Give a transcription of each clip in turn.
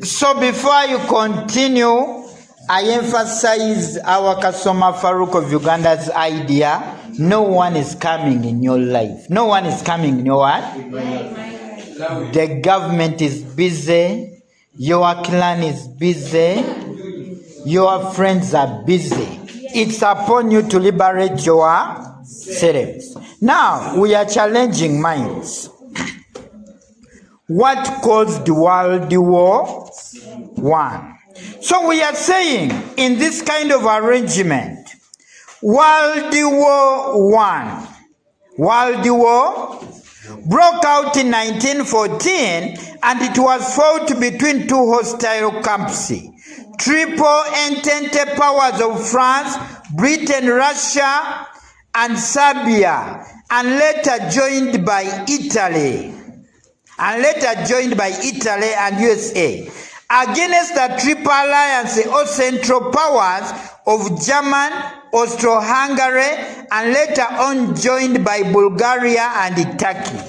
So before you continue, I emphasize our Kasoma Farouk of Uganda's idea. No one is coming in your life. No one is coming in your what? The government is busy. Your clan is busy. Your friends are busy. It's upon you to liberate yourselves. Now, we are challenging minds. What caused World War I? So we are saying in this kind of arrangement, World War I, World War broke out in 1914 and it was fought between two hostile camps, Triple Entente powers of France, Britain, Russia, and Serbia, and later joined by Italy. And USA, against the Triple Alliance or Central Powers of German, Austro-Hungary, and later on joined by Bulgaria and Turkey.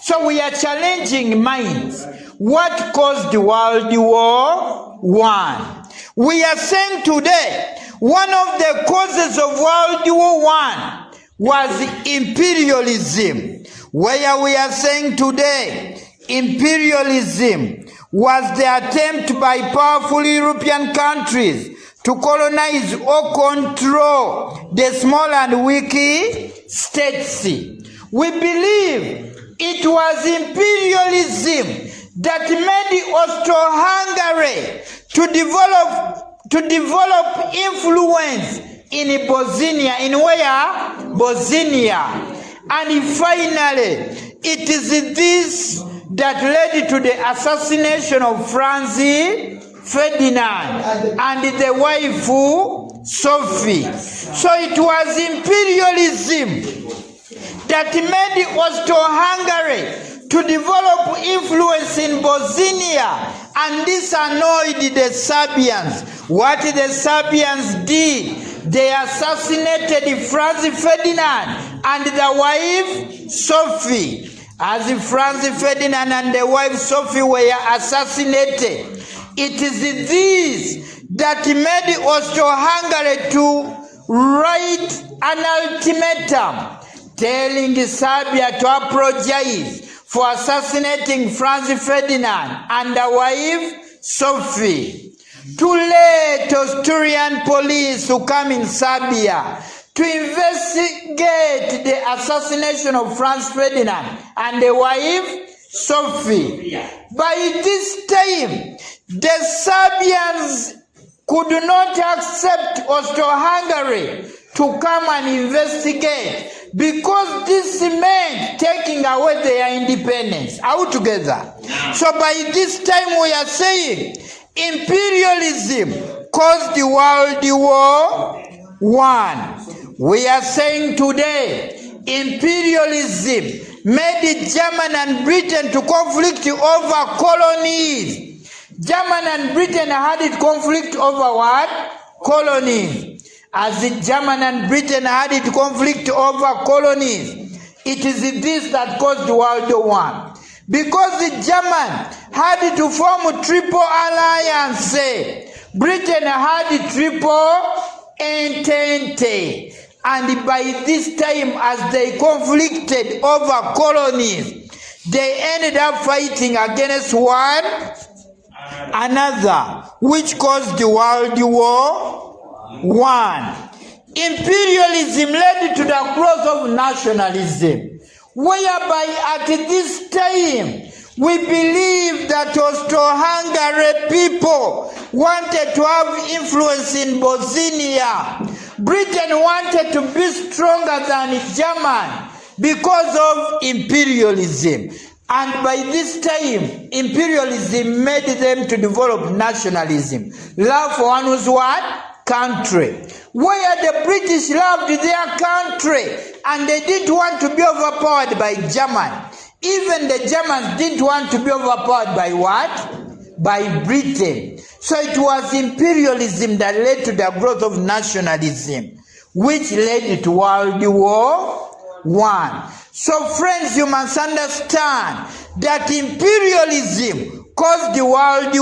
So we are challenging minds. What caused World War I? We are saying today, one of the causes of World War I was imperialism. Where we are saying today, imperialism was the attempt by powerful European countries to colonize or control the small and weak states. We believe it was imperialism that made Austro-Hungary to develop influence in Bosnia, in where? Bosnia. And finally, it is this that led to the assassination of Franz Ferdinand and the wife Sophie. So it was imperialism that made Austro-Hungary to develop influence in Bosnia, and this annoyed the Serbians. What the Serbians did, they assassinated Franz Ferdinand and the wife Sophie. As Franz Ferdinand and the wife Sophie were assassinated, it is this that made Austro-Hungary to write an ultimatum telling Serbia to apologize for assassinating Franz Ferdinand and the wife Sophie, to let Austrian police who come in Serbia to investigate the assassination of Franz Ferdinand and the wife Sophie. By this time, the Serbians could not accept Austro-Hungary to come and investigate, because this meant taking away their independence altogether. So by this time we are saying imperialism caused the World War I. We are saying today imperialism made Germany and Britain to conflict over colonies. Germany and Britain had it conflict over what? Colonies. As the Germany and Britain had it conflict over colonies, it is this that caused World War I. Because the German had to form a Triple Alliance, Britain had a Triple Entente. And by this time, as they conflicted over colonies, they ended up fighting against one another, which caused the World War I. Imperialism led to the growth of nationalism, whereby at this time we believe that Austro-Hungary people wanted to have influence in Bosnia. Britain wanted to be stronger than Germany because of imperialism. And by this time, imperialism made them to develop nationalism. Love for one who's what? Country. Where the British loved their country and they didn't want to be overpowered by Germany. Even the Germans didn't want to be overpowered by what? By Britain. So it was imperialism that led to the growth of nationalism, which led to World War I. So friends, you must understand that imperialism caused the World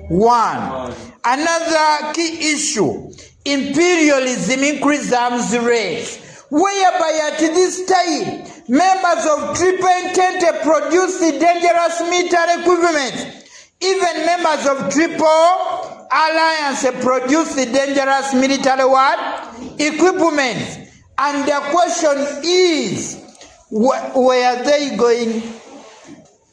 War I. Another key issue, imperialism increased arms race, whereby at this time, members of Triple Entente produced dangerous military equipment. Even members of Triple Alliance produced dangerous military what? Equipment. And the question is, were they going?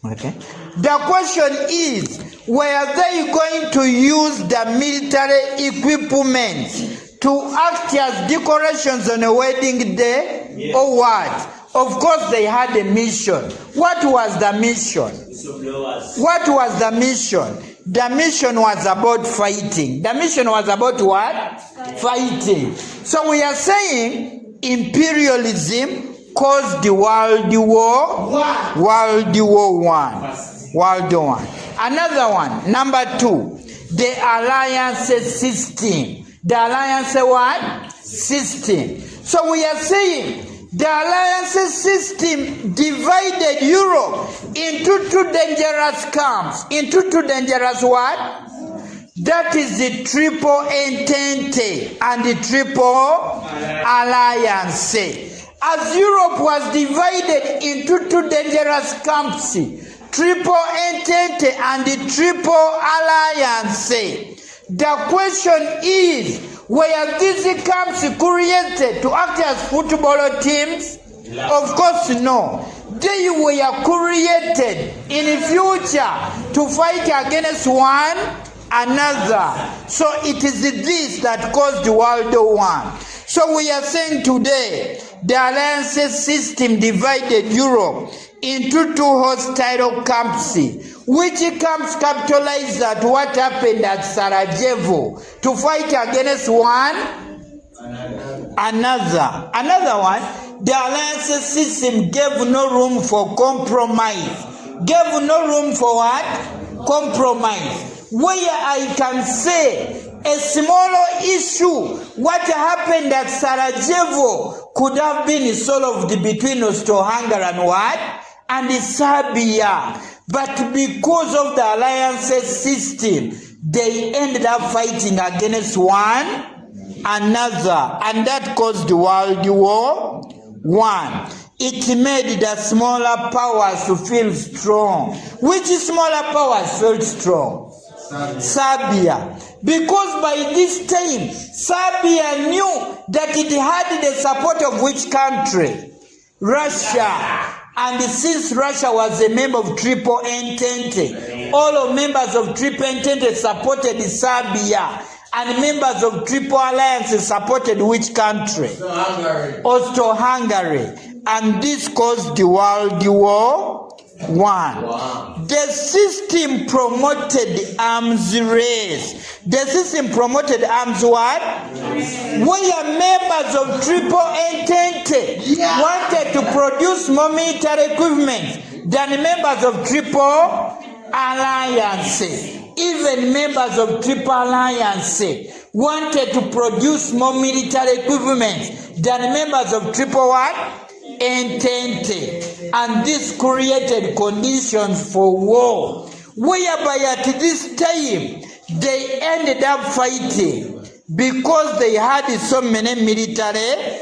Okay. The question is, were they going to use the military equipment to act as decorations on a wedding day? Yes. Or what? Of course, they had a mission. What was the mission? What was the mission? The mission was about fighting. The mission was about what? Fighting. So we are saying imperialism caused the World War I. World War I. Another one, number 2, the alliance system. The alliance what? System. So we are saying the alliance system divided Europe into 2 dangerous camps. Into 2 dangerous what? That is the Triple Entente and the Triple Alliance. As Europe was divided into 2 dangerous camps, Triple Entente and the Triple Alliance, the question is, were these camps created to act as football teams? Of course no. They were created in future to fight against one another. So it is this that caused the World War I. So we are saying today, the alliance system divided Europe into 2 hostile camps, which camps capitalized at what happened at Sarajevo to fight against one another. Another one, the alliance system gave no room for compromise. Gave no room for what? Compromise. Where I can say a smaller issue, what happened at Sarajevo could have been solved between Austro-Hungary and what? And Serbia. But because of the alliance system, they ended up fighting against one another. And that caused the World War I. It made the smaller powers to feel strong. Which smaller powers felt strong? Serbia. Because by this time, Serbia knew that it had the support of which country? Russia. And since Russia was a member of Triple Entente, all of members of Triple Entente supported Serbia. And members of Triple Alliance supported which country? Austro-Hungary. And this caused the World War I. Wow. The system promoted arms race. The system promoted arms what? We are members of Triple Entente wanted to produce more military equipment than members of Triple Alliance. Even members of Triple Alliance wanted to produce more military equipment than members of Triple what? Entente. And this created conditions for war, whereby at this time they ended up fighting because they had so many military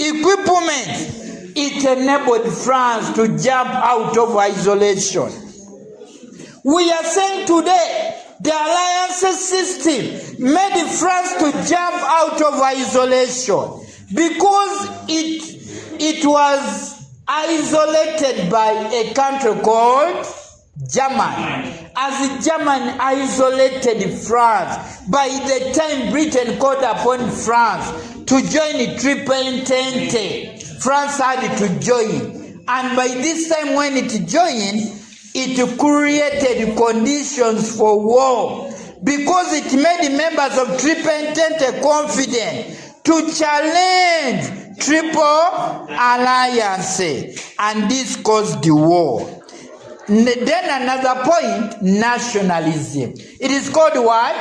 equipment. It enabled France to jump out of isolation. We are saying today the alliance system made France to jump out of isolation because it was isolated by a country called Germany. As Germany isolated France, by the time Britain called upon France to join the Triple Entente, France had to join. And by this time when it joined, it created conditions for war because it made members of Triple Entente confident to challenge Triple Alliance, and this caused the war. Then another point, nationalism. It is called what?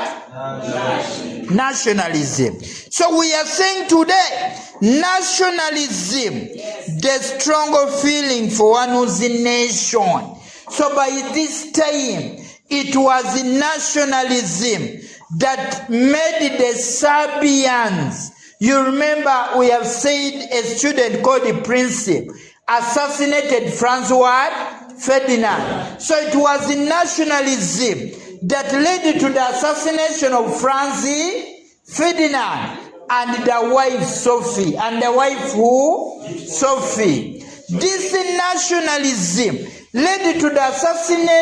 Nationalism. So we are saying today, nationalism, the stronger feeling for one who's a nation. So by this time, it was nationalism that made the Serbians. You remember we have said a student called the Principe assassinated Francois Ferdinand. So it was nationalism that led to the assassination of Francis Ferdinand and the wife Sophie. And the wife who? Sophie. This nationalism led to the assassination